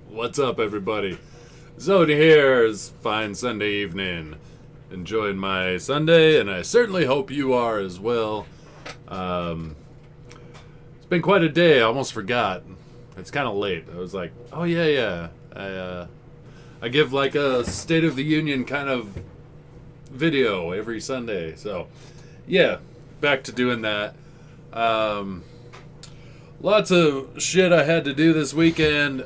What's up, everybody? Zodi here is fine Sunday evening. Enjoying my Sunday, and I certainly hope you are as well. Um, it's been quite a day. I almost forgot. It's kind of late. I was like, oh yeah. I give like a State of the Union kind of video every Sunday. So yeah, back to doing that. Um, Lots of shit I had to do this weekend.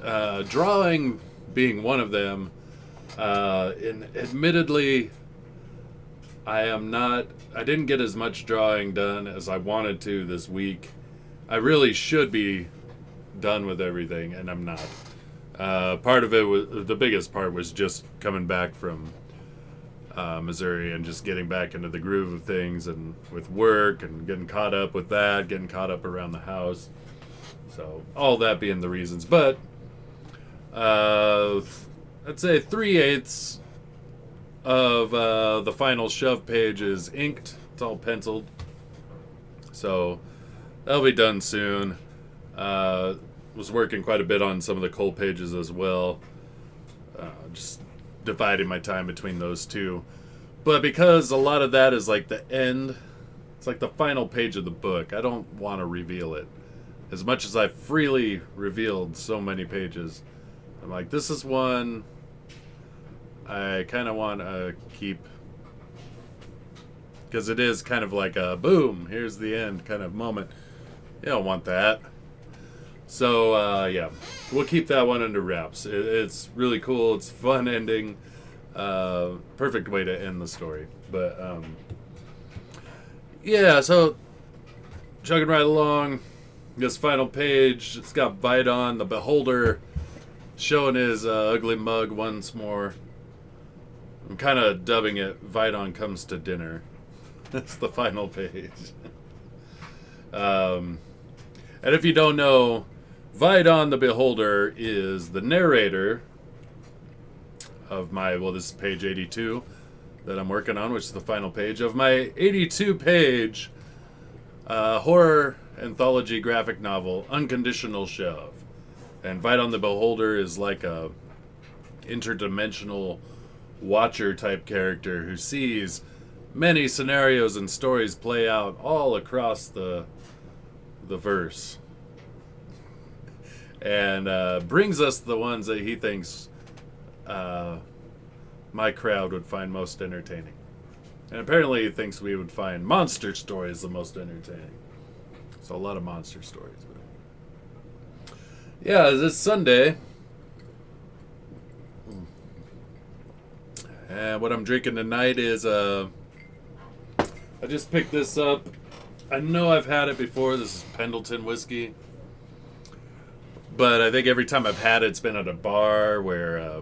Drawing being one of them. And admittedly, I didn't get as much drawing done as I wanted to this week. I really should be done with everything, and I'm not. Part of it was, the biggest part was just coming back from Missouri and just getting back into the groove of things, and with work and getting caught up with that, getting caught up around the house. So all that being the reasons, but I'd say 3/8 of the final shove page is inked. It's all penciled, so that'll be done soon. Was working quite a bit on some of the cold pages as well. Just dividing my time between those two, but because a lot of that is like the end, it's like the final page of the book. I don't want to reveal it. As much as I freely revealed so many pages, I'm like, this is one I kind of want to keep, because it is kind of like a boom, here's the end kind of moment. You don't want that. So, yeah, we'll keep that one under wraps. It's really cool. It's a fun ending. Perfect way to end the story. But, yeah, so chugging right along. This final page, it's got Vidon, the Beholder, showing his ugly mug once more. I'm kind of dubbing it Vidon Comes to Dinner. That's the final page. And if you don't know, Vidon the Beholder is the narrator of this is page 82 that I'm working on, which is the final page of my 82-page horror anthology graphic novel, Unconditional Shove. And Vidon the Beholder is like a interdimensional watcher type character who sees many scenarios and stories play out all across the verse, and brings us the ones that he thinks my crowd would find most entertaining. And apparently he thinks we would find monster stories the most entertaining. So a lot of monster stories. But yeah, this Sunday. And what I'm drinking tonight is I just picked this up. I know I've had it before. This is Pendleton whiskey. But I think every time I've had it, it's been at a bar where,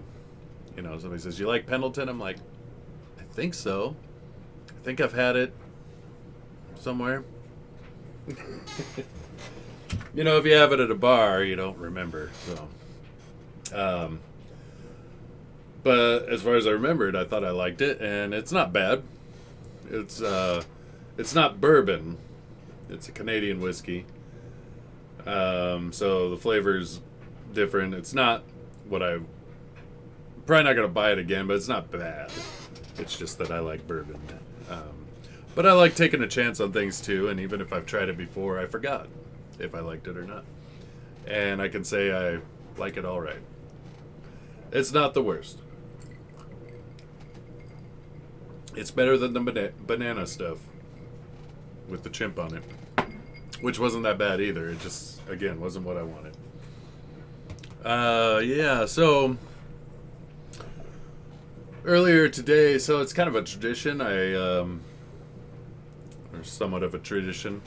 somebody says, "You like Pendleton?" I'm like, I think so. I think I've had it somewhere. If you have it at a bar, you don't remember. So, but as far as I remembered, I thought I liked it, and it's not bad. It's not bourbon. It's a Canadian whiskey. So the flavor's different. It's not what probably not gonna buy it again, but it's not bad. It's just that I like bourbon. But I like taking a chance on things too, and even if I've tried it before, I forgot if I liked it or not. And I can say I like it all right. It's not the worst. It's better than the banana stuff with the chimp on it, which wasn't that bad either. It just, again, wasn't what I wanted. Yeah, so earlier today, so it's kind of a tradition. Or somewhat of a tradition.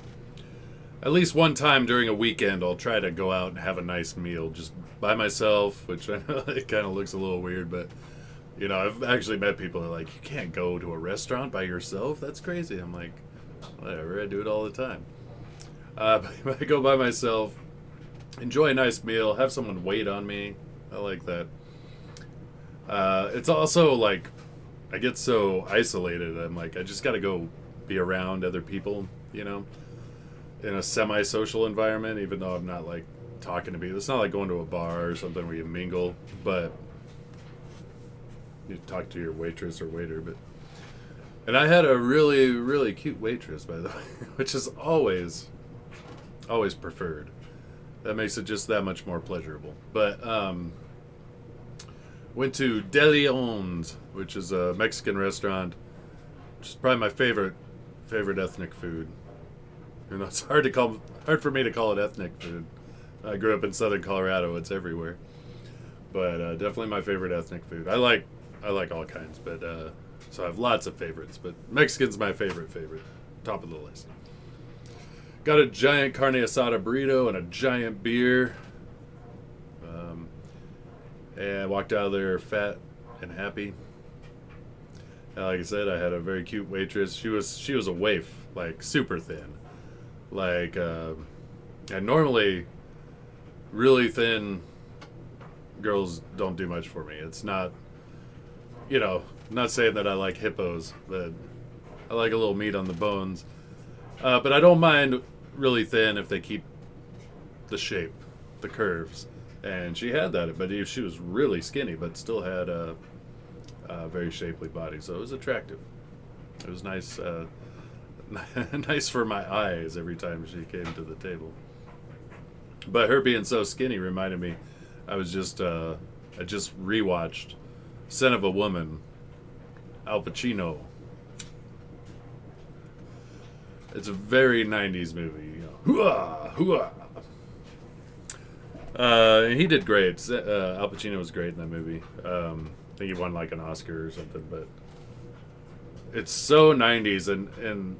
At least one time during a weekend, I'll try to go out and have a nice meal just by myself, which I know it kind of looks a little weird, but, I've actually met people that are like, you can't go to a restaurant by yourself? That's crazy. I'm like, whatever, I do it all the time. But I go by myself, enjoy a nice meal, have someone wait on me. I like that. It's also like, I get so isolated. I'm like, I just got to go be around other people, in a semi-social environment, even though I'm not like talking to people. It's not like going to a bar or something where you mingle, but you talk to your waitress or waiter. But and I had a really, really cute waitress, by the way, which is always preferred. That makes it just that much more pleasurable. But went to De Leon's, which is a Mexican restaurant, which is probably my favorite ethnic food. You know, it's hard for me to call it ethnic food. I grew up in southern Colorado; it's everywhere. But definitely my favorite ethnic food. I like all kinds, but so I have lots of favorites. But Mexican's my favorite, top of the list. Got a giant carne asada burrito and a giant beer. And walked out of there fat and happy. And like I said, I had a very cute waitress. She was a waif, like super thin. Like, and normally, really thin girls don't do much for me. It's not, I'm not saying that I like hippos, but I like a little meat on the bones. But I don't mind really thin if they keep the shape, the curves. And she had that, but she was really skinny, but still had a very shapely body, so it was attractive. It was nice, nice for my eyes every time she came to the table. But her being so skinny reminded me, I just rewatched Son of a Woman, Al Pacino. It's a very 90s movie. Hooah, hooah. He did great. Al Pacino was great in that movie. I think he won like an Oscar or something, but it's so 90s, and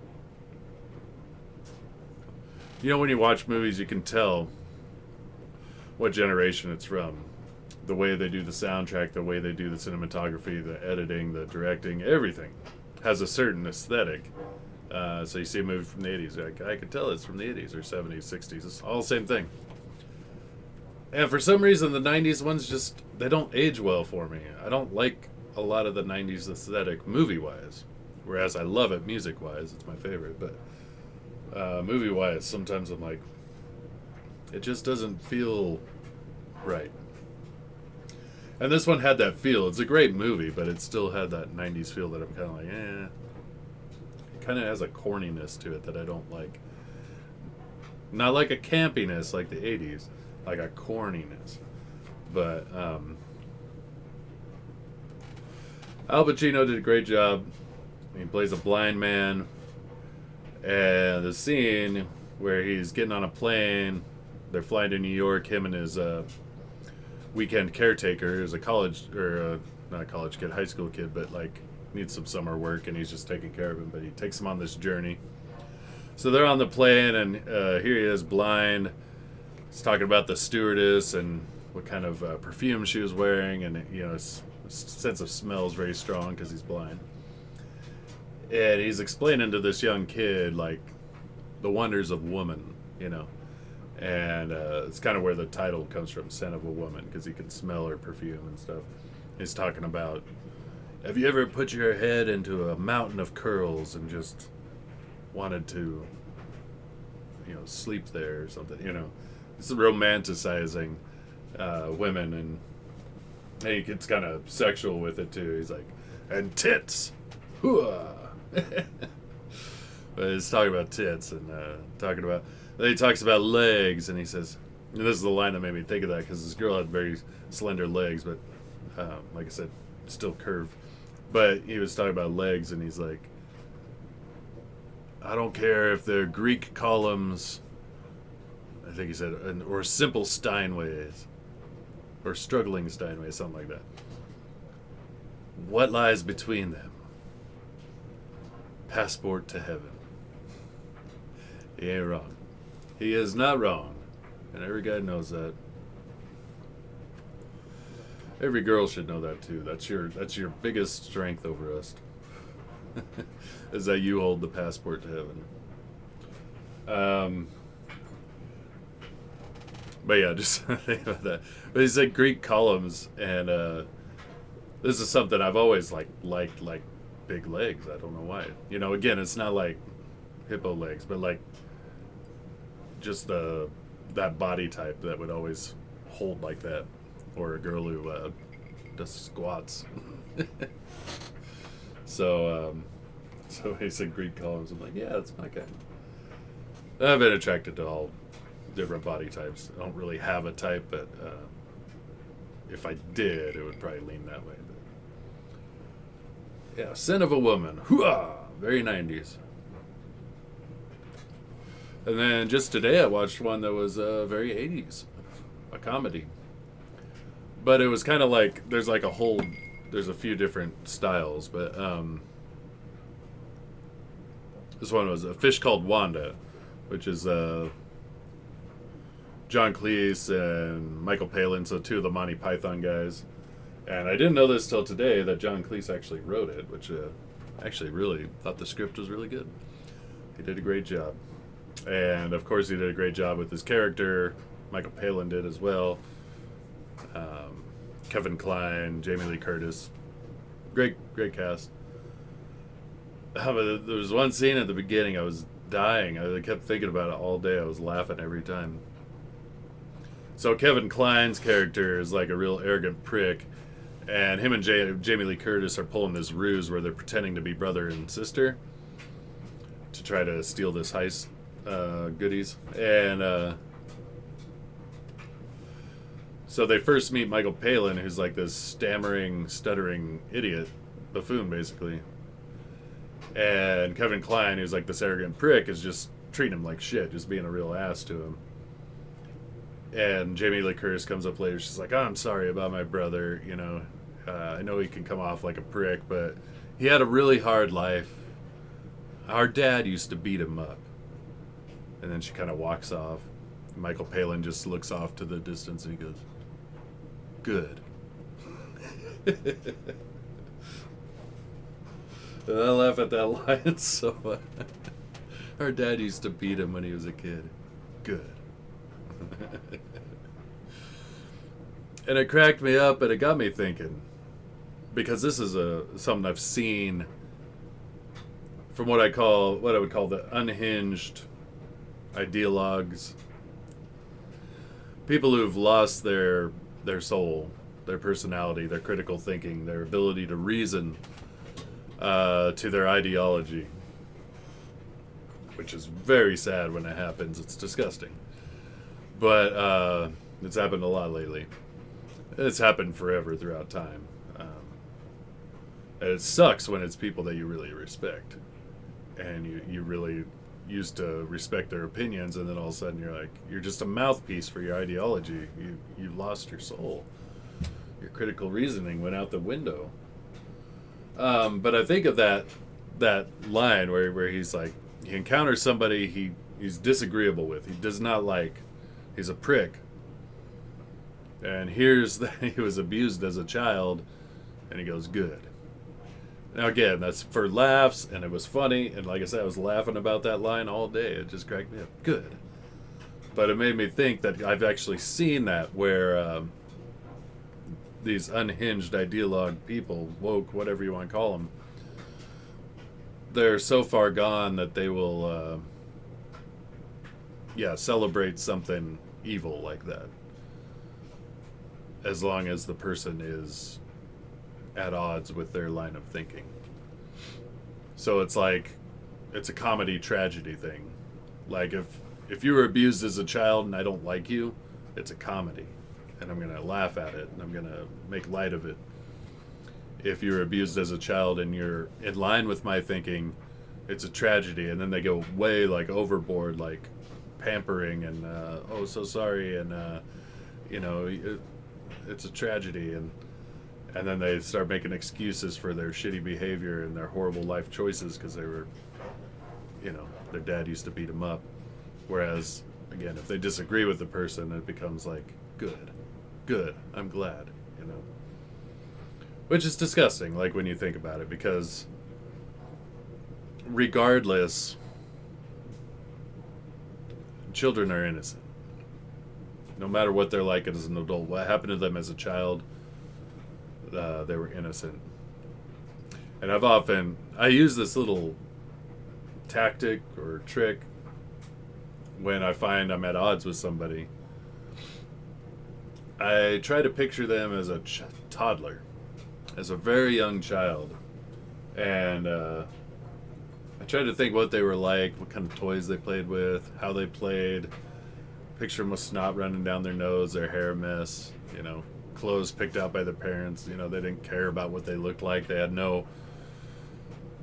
when you watch movies, you can tell what generation it's from. The way they do the soundtrack, the way they do the cinematography, the editing, the directing, everything has a certain aesthetic. So you see a movie from the 80s, like, I could tell it's from the 80s or 70s, 60s. It's all the same thing. And for some reason, the 90s ones they don't age well for me. I don't like a lot of the 90s aesthetic movie-wise. Whereas I love it music-wise. It's my favorite. But movie-wise, sometimes I'm like, it just doesn't feel right. And this one had that feel. It's a great movie, but it still had that 90s feel that I'm kind of like, eh. It kind of has a corniness to it that I don't like. Not like a campiness like the 80s. Like a corniness. But Al Pacino did a great job. He plays a blind man. And the scene where he's getting on a plane, they're flying to New York, him and his weekend caretaker, who's a college, or not a college kid, high school kid, but like needs some summer work, and he's just taking care of him. But he takes him on this journey. So they're on the plane, and here he is, blind. He's talking about the stewardess and what kind of perfume she was wearing, and his sense of smell is very strong because he's blind. And he's explaining to this young kid like the wonders of woman, and it's kind of where the title comes from, "Scent of a Woman," because he can smell her perfume and stuff. He's talking about, have you ever put your head into a mountain of curls and just wanted to, sleep there or something, It's romanticizing women, and he gets kind of sexual with it too. He's like, and tits, hooah. But he's talking about tits and then he talks about legs, and he says, and this is the line that made me think of that, because this girl had very slender legs, but like I said, still curved. But he was talking about legs, and he's like, I don't care if they're Greek columns, I think he said, or simple Steinways, or struggling Steinways, something like that. What lies between them? Passport to heaven. He ain't wrong. He is not wrong. And every guy knows that. Every girl should know that too. That's your biggest strength over us. Is that you hold the passport to heaven. But yeah, just think about that. But he said Greek columns, and this is something I've always liked big legs. I don't know why. Again, it's not like hippo legs, but like just the that body type that would always hold like that, or a girl who does squats. So so he said Greek columns. I'm like, yeah, that's my kind. I've been attracted to all different body types. I don't really have a type, but if I did, it would probably lean that way. But yeah, Sin of a Woman. Hooah! Very 90s. And then just today I watched one that was very 80s. A comedy. But it was kind of like, there's a few different styles, but this one was A Fish Called Wanda, which is John Cleese and Michael Palin, so two of the Monty Python guys. And I didn't know this till today that John Cleese actually wrote it, which actually really thought the script was really good. He did a great job. And of course he did a great job with his character. Michael Palin did as well. Kevin Kline, Jamie Lee Curtis. Great cast. But there was one scene at the beginning I was dying. I kept thinking about it all day. I was laughing every time. So Kevin Kline's character is like a real arrogant prick, and him and Jamie Lee Curtis are pulling this ruse where they're pretending to be brother and sister to try to steal this heist goodies. And so they first meet Michael Palin, who's like this stammering, stuttering idiot, buffoon basically. And Kevin Kline, who's like this arrogant prick, is just treating him like shit, just being a real ass to him. And Jamie Lee Curtis comes up later. She's like, oh, I'm sorry about my brother. You know, I know he can come off like a prick, but he had a really hard life. Our dad used to beat him up. And then she kind of walks off. Michael Palin just looks off to the distance and he goes, good. And I laugh at that line so much. Our dad used to beat him when he was a kid. Good. And it cracked me up, and it got me thinking, because this is something I've seen from what I would call the unhinged ideologues, people who've lost their soul, their personality, their critical thinking, their ability to reason, to their ideology, which is very sad when it happens. It's disgusting. But it's happened a lot lately. It's happened forever throughout time. And it sucks when it's people that you really respect. And you really used to respect their opinions, and then all of a sudden you're just a mouthpiece for your ideology. You lost your soul. Your critical reasoning went out the window. But I think of that line where he's like, he encounters somebody he's disagreeable with. He does not like. He's a prick. And here's that he was abused as a child, and he goes, good. Now again, that's for laughs, and it was funny, and like I said, I was laughing about that line all day. It just cracked me up. Good. But it made me think that I've actually seen that where these unhinged ideologue people, woke, whatever you want to call them, they're so far gone that they will celebrate something evil like that, as long as the person is at odds with their line of thinking. So it's like, it's a comedy tragedy thing. Like if you were abused as a child and I don't like you, it's a comedy, and I'm gonna laugh at it and I'm gonna make light of it. If you're abused as a child and you're in line with my thinking, it's a tragedy. And then they go way like overboard, like pampering and oh, so sorry, and it's a tragedy, and then they start making excuses for their shitty behavior and their horrible life choices because they were, their dad used to beat them up. Whereas, again, if they disagree with the person, it becomes like, good, I'm glad, Which is disgusting, like, when you think about it, because regardless, children are innocent. No matter what they're like as an adult, what happened to them as a child, they were innocent. And I use this little tactic or trick when I find I'm at odds with somebody, I try to picture them as a toddler, as a very young child. And I tried to think what they were like, what kind of toys they played with, how they played. Picture them with snot running down their nose, their hair a mess, clothes picked out by their parents. They didn't care about what they looked like. They had no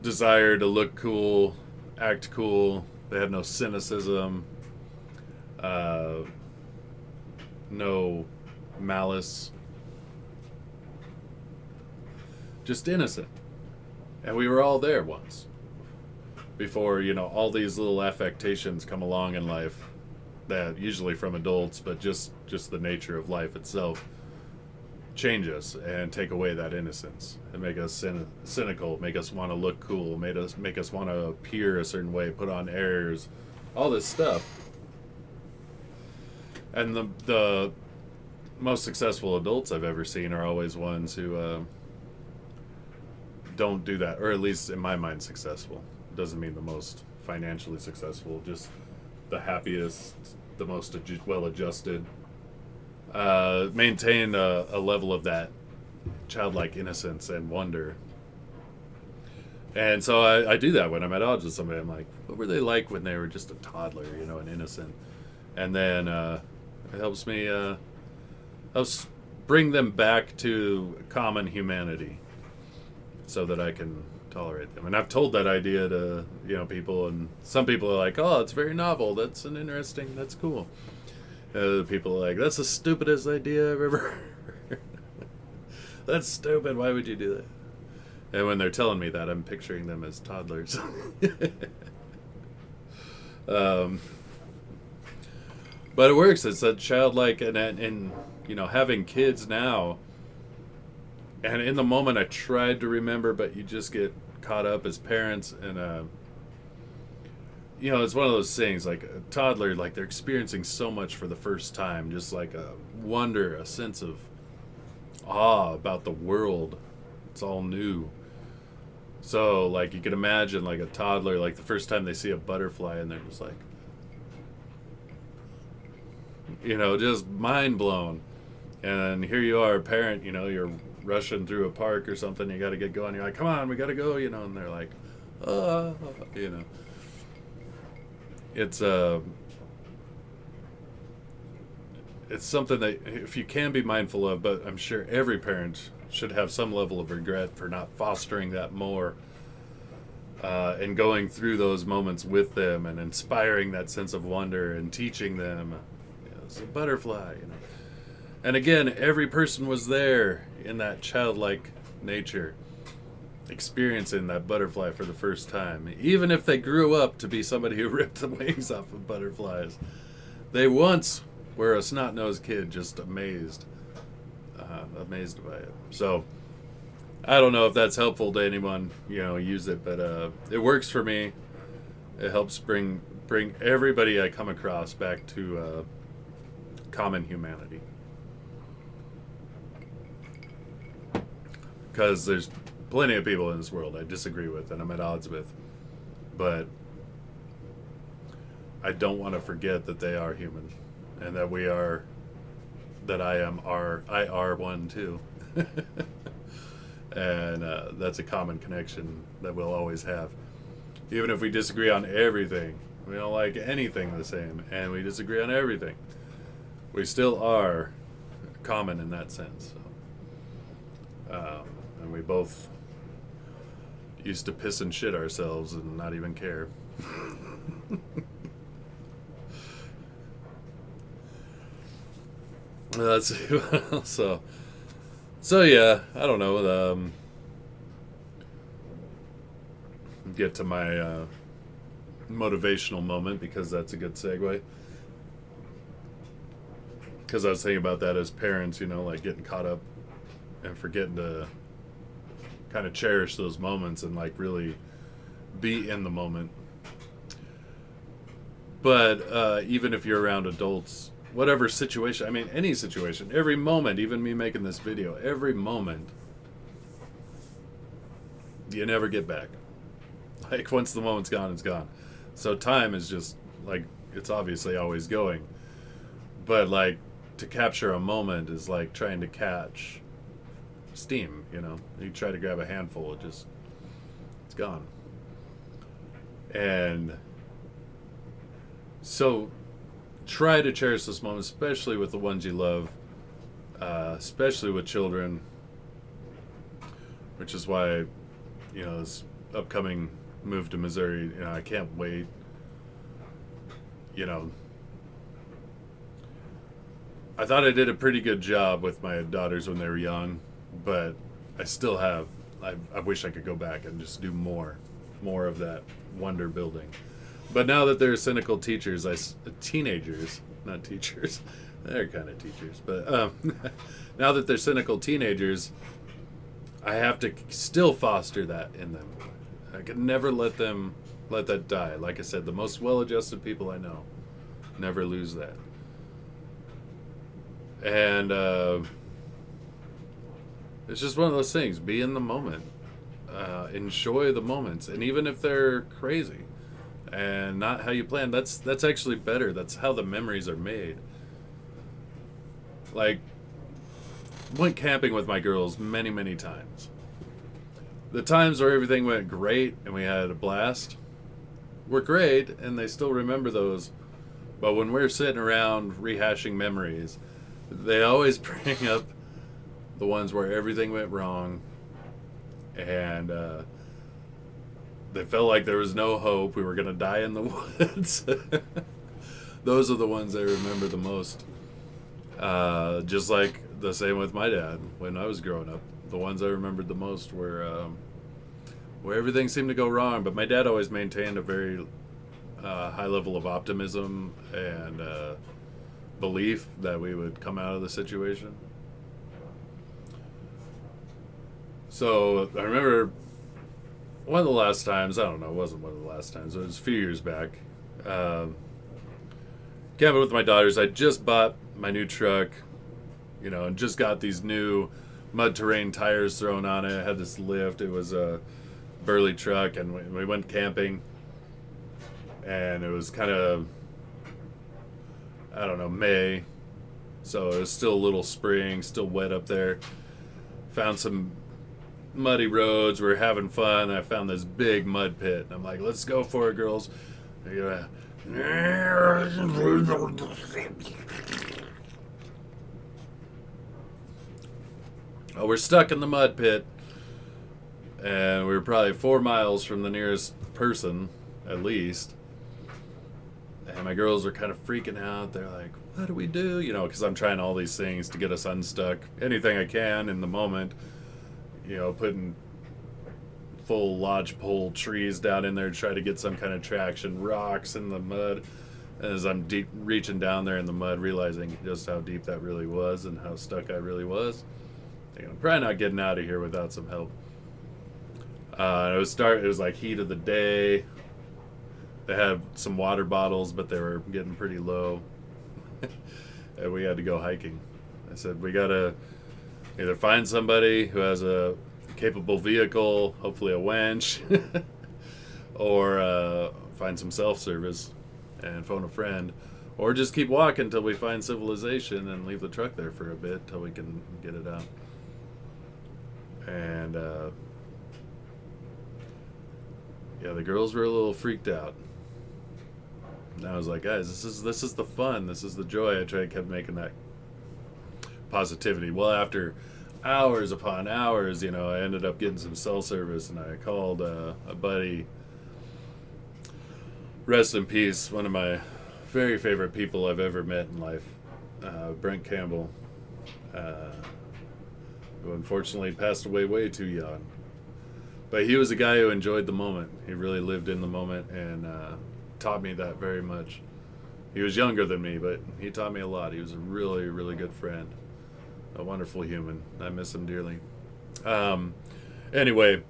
desire to look cool, act cool. They had no cynicism, no malice. Just innocent. And we were all there once. Before, all these little affectations come along in life that usually from adults, but just the nature of life itself change us and take away that innocence and make us cynical, make us want to look cool, make us want to appear a certain way, put on airs, all this stuff. And the most successful adults I've ever seen are always ones who don't do that, or at least in my mind successful. Doesn't mean the most financially successful, just the happiest, the most well-adjusted, maintain a level of that childlike innocence and wonder. And so I do that when I'm at odds with somebody. I'm like, what were they like when they were just a toddler, and innocent? And then it helps me helps bring them back to common humanity so that I can tolerate them. And I've told that idea to people, and some people are like, oh, it's very novel, that's cool. Other people are like, that's the stupidest idea I've ever heard. That's stupid, why would you do that? And when they're telling me that, I'm picturing them as toddlers. But it works. It's that childlike, and having kids now. And in the moment, I tried to remember, but you just get caught up as parents, and it's one of those things. Like a toddler, like they're experiencing so much for the first time, just like a wonder, a sense of awe about the world. It's all new. So, like, you can imagine, like, a toddler, like, the first time they see a butterfly, and they're just like, just mind blown. And here you are, a parent, you're rushing through a park or something, you got to get going, you're like, come on, we got to go, and they're like, it's something that if you can be mindful of, but I'm sure every parent should have some level of regret for not fostering that more, and going through those moments with them and inspiring that sense of wonder and teaching them, it's a butterfly, And again, every person was there in that childlike nature, experiencing that butterfly for the first time. Even if they grew up to be somebody who ripped the wings off of butterflies, they once were a snot-nosed kid, just amazed by it. So, I don't know if that's helpful to anyone, use it, but it works for me. It helps bring everybody I come across back to common humanity. Because there's plenty of people in this world I disagree with and I'm at odds with. But I don't want to forget that they are human. And that I are one too. And that's a common connection that we'll always have. Even if we disagree on everything, we don't like anything the same, and we disagree on everything, we still are common in that sense. And we both used to piss and shit ourselves and not even care. Let's see what else. So yeah, I don't know. Get to my motivational moment, because that's a good segue. Because I was thinking about that as parents, like getting caught up and forgetting to kind of cherish those moments and like really be in the moment. But even if you're around adults, whatever situation, I mean, any situation, every moment, even me making this video, every moment, you never get back. Like, once the moment's gone, it's gone. So time is just, like, it's obviously always going. But like to capture a moment is like trying to catch steam, you know. You try to grab a handful, it's gone. And so try to cherish this moment, especially with the ones you love, especially with children, which is why, you know, this upcoming move to Missouri, you know, I can't wait. You know, I thought I did a pretty good job with my daughters when they were young, but I still have. I wish I could go back and just do more of that wonder building. But now that they're cynical teachers, teenagers, not teachers, they're kind of teachers. But now that they're cynical teenagers, I have to still foster that in them. I could never let that die. Like I said, the most well-adjusted people I know never lose that. And it's just one of those things. Be in the moment. Enjoy the moments, and even if they're crazy and not how you planned, that's actually better. That's how the memories are made. Like, went camping with my girls many times. The times where everything went great and we had a blast were great, and they still remember those. But when we're sitting around rehashing memories, they always bring up the ones where everything went wrong, and they felt like there was no hope. We were going to die in the woods. Those are the ones I remember the most. Just like the same with my dad when I was growing up. The ones I remembered the most were where everything seemed to go wrong. But my dad always maintained a very high level of optimism and belief that we would come out of the situation. So I remember one of the last times, I don't know, it wasn't one of the last times, it was a few years back. Camping with my daughters, I just bought my new truck, you know, and just got these new mud terrain tires thrown on it. I had this lift. It was a burly truck, and we went camping, and it was kind of, I don't know, May, so it was still a little spring, still wet up there. Found some muddy roads. We were having fun. I found this big mud pit, and I'm like, let's go for it, girls. Oh, we're stuck in the mud pit, and we were probably 4 miles from the nearest person, at least. And my girls are kind of freaking out. They're like, what do we do? You know, because I'm trying all these things to get us unstuck. Anything I can in the moment. You know, putting full lodgepole trees down in there to try to get some kind of traction. Rocks in the mud. And as I'm reaching down there in the mud, realizing just how deep that really was and how stuck I really was. I'm probably not getting out of here without some help. It was like heat of the day. They had some water bottles, but they were getting pretty low. And we had to go hiking. I said, we gotta either find somebody who has a capable vehicle, hopefully a winch, or find some self-service and phone a friend, or just keep walking until we find civilization and leave the truck there for a bit till we can get it out. And yeah, the girls were a little freaked out. And I was like, guys, this is the fun, this is the joy. I kept making that positivity. Well, after hours upon hours, you know, I ended up getting some cell service, and I called a buddy. Rest in peace, one of my very favorite people I've ever met in life, Brent Campbell, who unfortunately passed away way too young. But he was a guy who enjoyed the moment. He really lived in the moment and taught me that very much. He was younger than me, but he taught me a lot. He was a really, really good friend. A wonderful human. I miss him dearly. Anyway,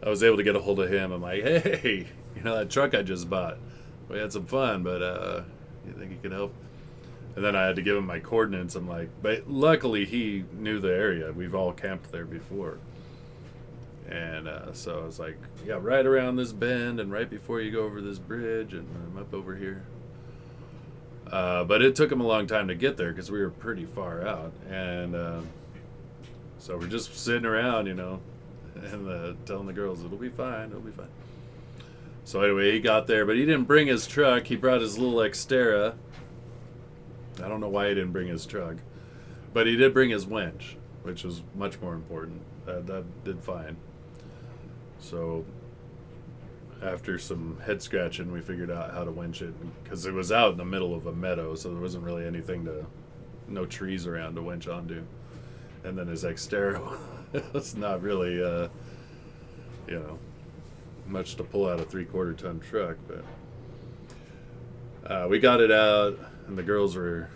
I was able to get a hold of him. I'm like, hey, you know that truck I just bought? We had some fun, but you think you can help? And then I had to give him my coordinates. I'm like, but luckily he knew the area. We've all camped there before. And so I was like, yeah, right around this bend and right before you go over this bridge, and I'm up over here. But it took him a long time to get there because we were pretty far out. And so we're just sitting around, and telling the girls, it'll be fine, it'll be fine. So anyway, he got there, but he didn't bring his truck. He brought his little Xterra. I don't know why he didn't bring his truck. But he did bring his winch, which was much more important. That did fine. So after some head scratching, we figured out how to winch it, because it was out in the middle of a meadow, so there wasn't really no trees around to winch onto. And then his Xterra was not really, much to pull out a 3/4 ton truck, but we got it out, and the girls were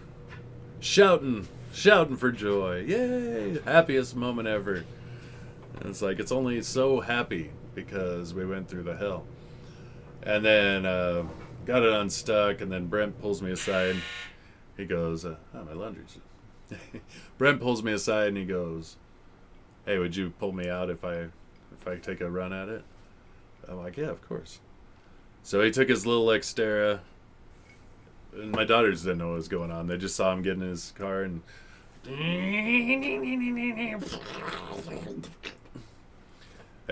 shouting for joy. Yay! Happiest moment ever. And it's like, it's only so happy because we went through the hell. And then got it unstuck, and then Brent pulls me aside. He goes, my laundry's... Brent pulls me aside and he goes, "Hey, would you pull me out if I take a run at it?" I'm like, "Yeah, of course." So he took his little Xterra, and my daughters didn't know what was going on. They just saw him get in his car, and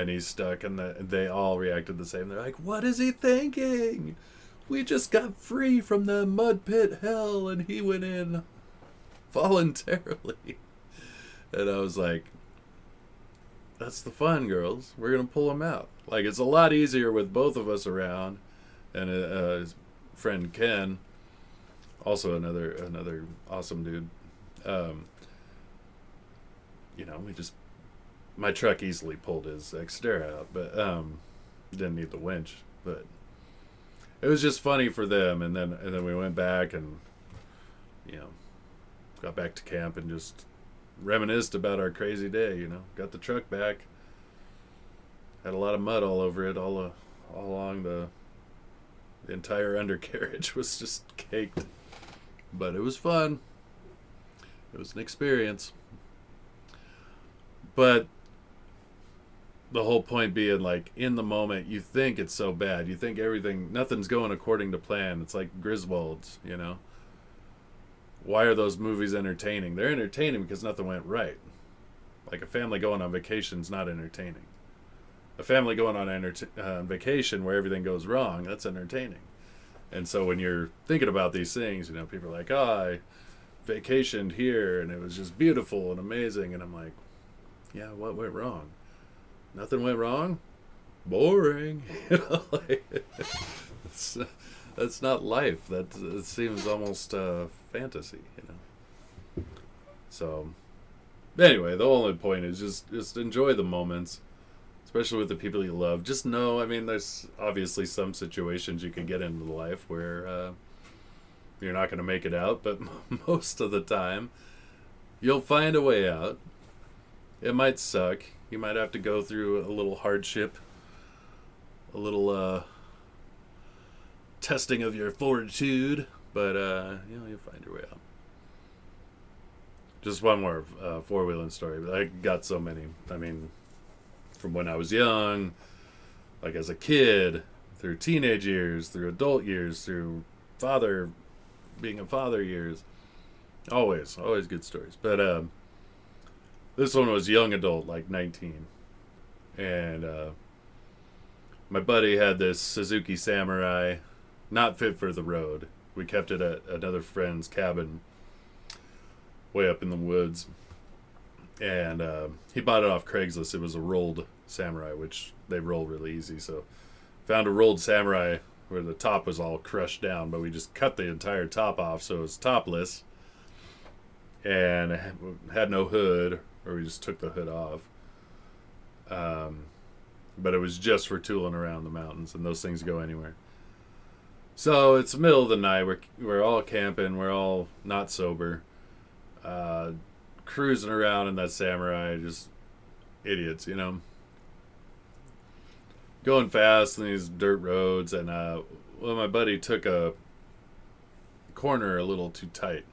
he's stuck, and they all reacted the same. They're like, "What is he thinking? We just got free from the mud pit hell, and he went in voluntarily." And I was like, that's the fun, girls. We're gonna pull him out. Like, it's a lot easier with both of us around, and his friend Ken, also another awesome dude. My truck easily pulled his Xterra out, but didn't need the winch. But it was just funny for them, and then we went back and got back to camp and just reminisced about our crazy day. Got the truck back. Had a lot of mud all over it, all along the entire undercarriage was just caked. But it was fun. It was an experience. But the whole point being, like, in the moment, you think it's so bad. You think nothing's going according to plan. It's like Griswold's, Why are those movies entertaining? They're entertaining because nothing went right. Like, a family going on vacation is not entertaining. A family going on vacation where everything goes wrong, that's entertaining. And so when you're thinking about these things, people are like, I vacationed here and it was just beautiful and amazing. And I'm like, yeah, what went wrong? Nothing went wrong? Boring. That's not life. It seems almost fantasy, So, anyway, the only point is just enjoy the moments, especially with the people you love. Just know, there's obviously some situations you can get into life where you're not going to make it out, but most of the time, you'll find a way out. It might suck. You might have to go through a little hardship, a little testing of your fortitude, but you'll find your way out. Just one more four-wheeling story. I got so many. From when I was young, like as a kid, through teenage years, through adult years, through being a father years. Always good stories. But this one was young adult, like 19. And my buddy had this Suzuki Samurai, not fit for the road. We kept it at another friend's cabin way up in the woods. And he bought it off Craigslist. It was a rolled Samurai, which they roll really easy. So found a rolled Samurai where the top was all crushed down, but we just cut the entire top off so it was topless. And it had no hood, or we just took the hood off. But it was just for tooling around the mountains, and those things go anywhere. So it's the middle of the night. We're all camping. We're all not sober. Cruising around in that Samurai, just idiots, Going fast in these dirt roads, and my buddy took a corner a little too tight.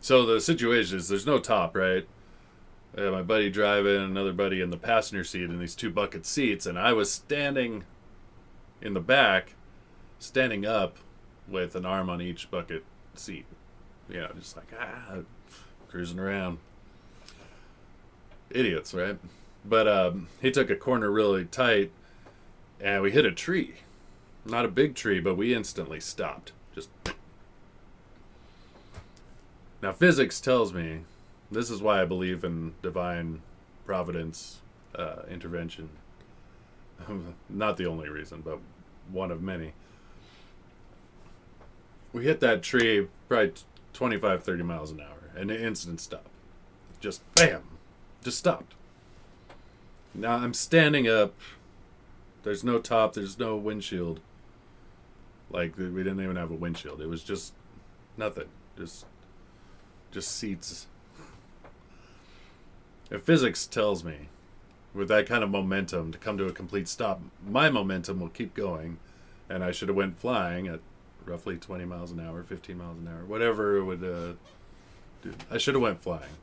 So the situation is there's no top, right? My buddy driving, another buddy in the passenger seat in these two bucket seats, and I was standing in the back, standing up with an arm on each bucket seat. You know, just like, cruising around. Idiots, right? But he took a corner really tight, and we hit a tree. Not a big tree, but we instantly stopped. Just. Now, physics tells me, this is why I believe in divine providence, intervention. Not the only reason, but one of many. We hit that tree probably 25, 30 miles an hour, and an instant stop. Just bam! Just stopped. Now I'm standing up. There's no top, there's no windshield. Like, we didn't even have a windshield. It was just nothing. Just seats. If physics tells me, with that kind of momentum, to come to a complete stop, my momentum will keep going, and I should have went flying at roughly 20 miles an hour, 15 miles an hour, whatever it would do. I should have went flying.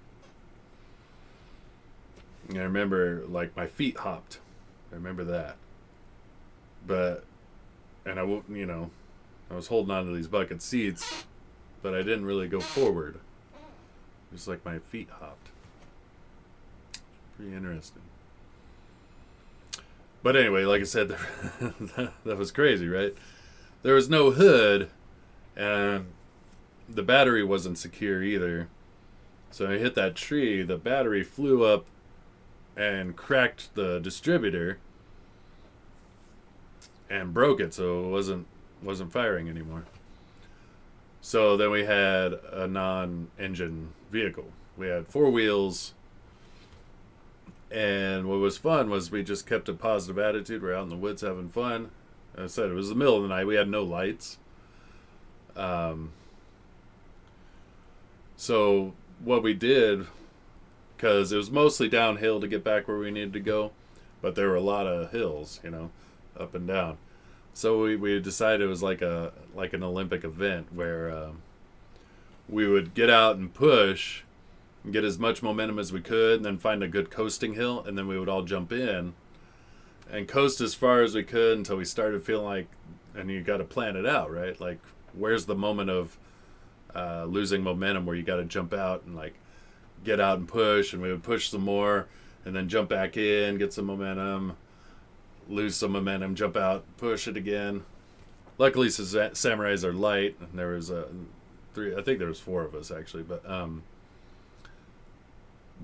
And I remember, like, my feet hopped. I remember that. And I was holding on to these bucket seats, but I didn't really go forward. Just like my feet hopped. Pretty interesting. But anyway, like I said, that was crazy, right? There was no hood, and the battery wasn't secure either. So I hit that tree, the battery flew up and cracked the distributor and broke it, so it wasn't firing anymore. So then we had a non-engine vehicle. We had 4 wheels, and what was fun was we just kept a positive attitude. We're out in the woods having fun. As I said, it was the middle of the night. We had no lights. So what we did, because it was mostly downhill to get back where we needed to go, but there were a lot of hills, up and down. So we decided it was like an Olympic event where we would get out and push and get as much momentum as we could, and then find a good coasting hill, and then we would all jump in and coast as far as we could until we started feeling like, and you got to plan it out, right? Like, where's the moment of losing momentum where you got to jump out and like get out and push, and we would push some more and then jump back in, get some momentum, lose some momentum, jump out, push it again. Luckily, samurais are light, and there was I think there was 4 of us actually,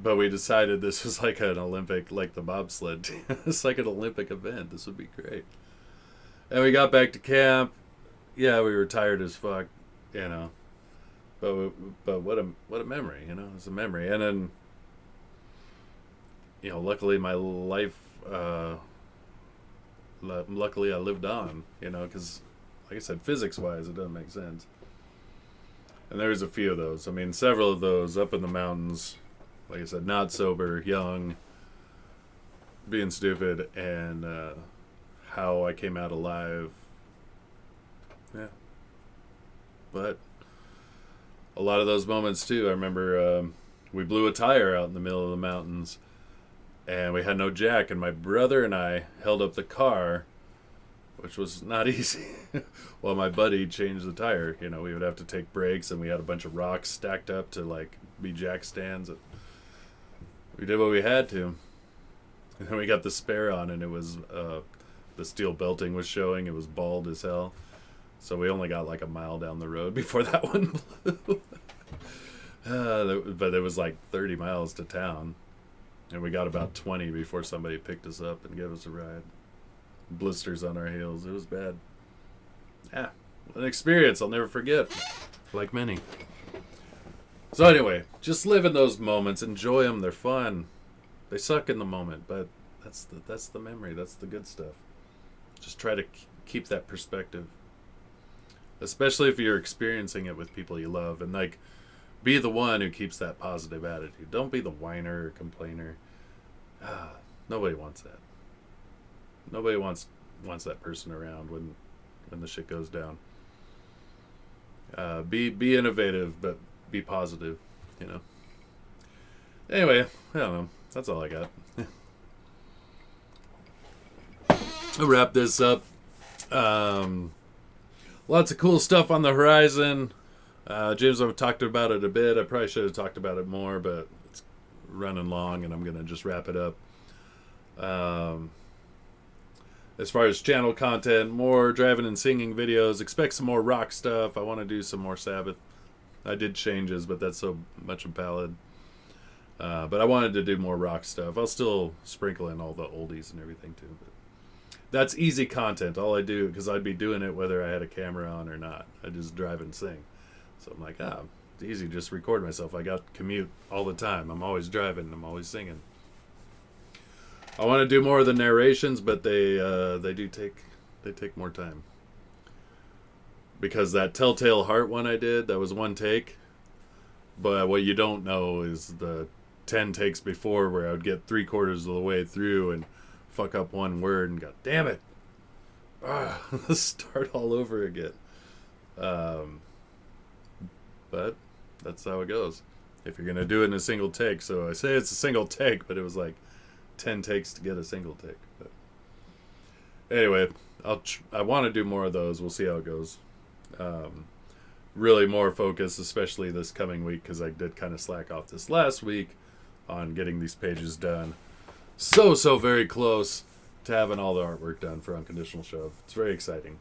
but we decided this was like an Olympic, like the bobsled team. It's like an Olympic event. This would be great. And we got back to camp. Yeah, we were tired as fuck, But what a memory, It's a memory. And then, luckily my life, luckily I lived on, because, like I said, physics-wise, it doesn't make sense. And there's a few of those. I mean, several of those up in the mountains, like I said, not sober, young, being stupid, and how I came out alive. Yeah. But a lot of those moments, too, I remember we blew a tire out in the middle of the mountains, and we had no jack, and my brother and I held up the car, which was not easy, while my buddy changed the tire. We would have to take breaks, and we had a bunch of rocks stacked up to, like, be jack stands. We did what we had to. And then we got the spare on, and it was, the steel belting was showing. It was bald as hell. So we only got like a mile down the road before that one blew. But it was like 30 miles to town. And we got about 20 before somebody picked us up and gave us a ride. Blisters on our heels. It was bad. Yeah, an experience I'll never forget. Like many. So anyway, just live in those moments. Enjoy them. They're fun. They suck in the moment, but that's the memory. That's the good stuff. Just try to keep that perspective. Especially if you're experiencing it with people you love. And, like, be the one who keeps that positive attitude. Don't be the whiner or complainer. Nobody wants that. Nobody wants that person around when the shit goes down. Be innovative, but be positive, Anyway, I don't know. That's all I got. I'll wrap this up. Lots of cool stuff on the horizon. James, I've talked about it a bit. I probably should have talked about it more, but it's running long, and I'm gonna just wrap it up. Um, as far as channel content, more driving and singing videos. Expect some more rock stuff. I want to do some more Sabbath. I did changes, but that's so much a ballad. But I wanted to do more rock stuff. I'll still sprinkle in all the oldies and everything too. But that's easy content. All I do, because I'd be doing it whether I had a camera on or not. I just drive and sing. So I'm like, it's easy. Just record myself. I got commute all the time. I'm always driving. I'm always singing. I want to do more of the narrations, but they do take more time. Because that Telltale Heart one I did, that was one take. But what you don't know is the 10 takes before where I would get 3/4 of the way through and fuck up one word and go, damn it. Let's start all over again. But that's how it goes. If you're going to do it in a single take. So I say it's a single take, but it was like 10 takes to get a single take. But anyway, I want to do more of those. We'll see how it goes. Really more focus, especially this coming week, because I did kind of slack off this last week on getting these pages done. So very close to having all the artwork done for Unconditional Shove. It's very exciting.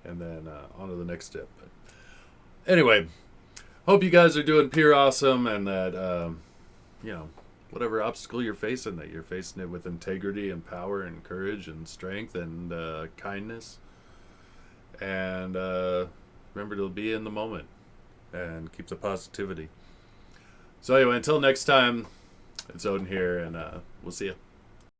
And then on to the next step. But anyway, hope you guys are doing pure awesome, and that, whatever obstacle you're facing, that you're facing it with integrity and power and courage and strength and kindness. And remember to be in the moment and keep the positivity. So anyway, until next time, it's Odin here, and we'll see you.